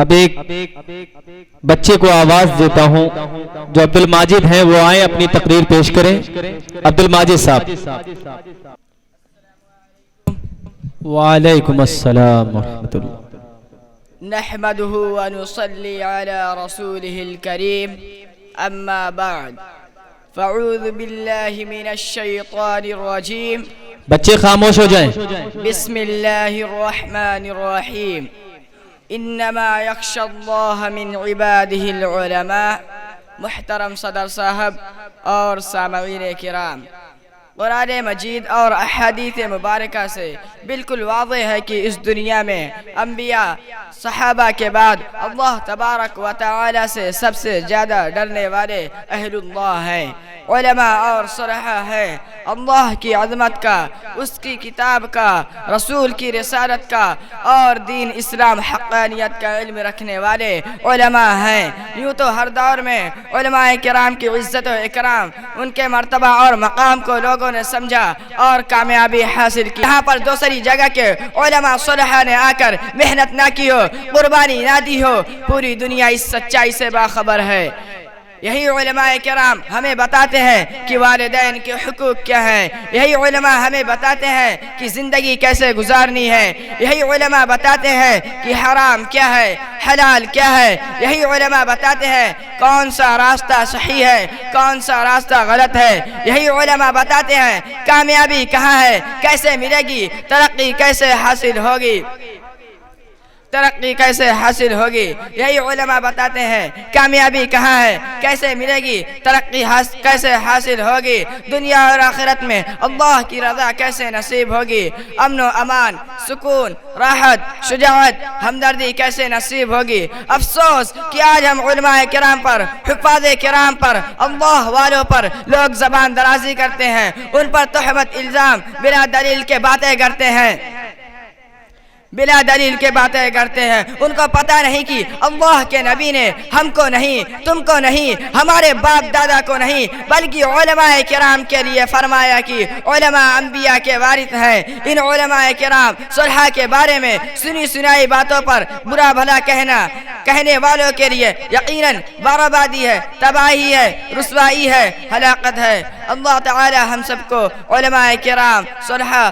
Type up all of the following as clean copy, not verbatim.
اب ایک بچے کو آواز دیتا ہوں، جو عبد الماجد ہیں وہ آئیں اپنی تقریر پیش کریں۔ عبد الماجد صاحب۔ وعلیکم السلام ورحمۃ اللہ۔ نحمده ونصلي على رسوله الكريم أما بعد فاعوذ بالله من الشيطان الرجيم بچے خاموش ہو جائیں۔ بسم الله الرحمن الرحيم انما يخشى الله من عباده العلماء۔ محترم صدر صاحب اور سامعین کرام، قرآن مجید اور احادیث مبارکہ سے بالکل واضح ہے کہ اس دنیا میں انبیاء صحابہ کے بعد اللہ تبارک و تعالی سے سب سے زیادہ ڈرنے والے اہل اللہ ہیں، علماء اور صلحاء ہیں۔ اللہ کی عظمت کا، اس کی کتاب کا، رسول کی رسالت کا اور دین اسلام حقانیت کا علم رکھنے والے علماء ہیں۔ یوں تو ہر دور میں علماء کرام کی عزت و اکرام، ان کے مرتبہ اور مقام کو لوگوں نے سمجھا اور کامیابی حاصل کی۔ یہاں پر دوسری جگہ کے علماء صلحاء نے آ کر محنت نہ کی ہو، قربانی نہ دی ہو، پوری دنیا اس سچائی سے باخبر ہے۔ یہی علماء کرام ہمیں بتاتے ہیں کہ والدین کے حقوق کیا ہیں، یہی علماء ہمیں بتاتے ہیں کہ زندگی کیسے گزارنی ہے، یہی علماء بتاتے ہیں کہ حرام کیا ہے، حلال کیا ہے، یہی علماء بتاتے ہیں کون سا راستہ صحیح ہے، کون سا راستہ غلط ہے، یہی علماء بتاتے ہیں کامیابی کہاں ہے، کیسے ملے گی، ترقی کیسے حاصل ہوگی، ترقی کیسے حاصل ہوگی، یہی علماء بتاتے ہیں کامیابی کہاں ہے، کیسے ملے گی، ترقی کیسے حاصل ہوگی، دنیا اور آخرت میں اللہ کی رضا کیسے نصیب ہوگی، امن و امان، سکون، راحت، شجاعت، ہمدردی کیسے نصیب ہوگی۔ افسوس کہ آج ہم علماء کرام پر، حفاظ کرام پر، اللہ والوں پر لوگ زبان درازی کرتے ہیں، ان پر تہمت الزام بلا دلیل کے باتیں کرتے ہیں، بلا دلیل کے باتیں کرتے ہیں۔ ان کو پتہ نہیں کہ اللہ کے نبی نے ہم کو نہیں، تم کو نہیں، ہمارے باپ دادا کو نہیں، بلکہ علماء کرام کے لیے فرمایا کہ علماء انبیاء کے وارث ہیں۔ ان علماء کرام صلحاء کے بارے میں سنی سنائی باتوں پر برا بھلا کہنے والوں کے لیے یقیناً بربادی ہے، تباہی ہے، رسوائی ہے، ہلاکت ہے۔ اللہ تعالی ہم سب کو علماء کرام، صلحاء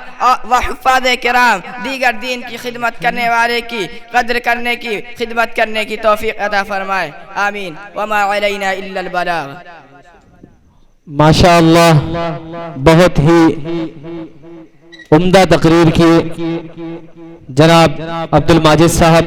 و حفاظ کرام، دیگر دین کی خدمت کرنے والے کی قدر کرنے کی، خدمت کرنے کی توفیق عطا فرمائے، آمین۔ وما علینا الا البلاغ۔ ماشاءاللہ، بہت ہی عمدہ تقریر کی جناب عبد الماجد صاحب۔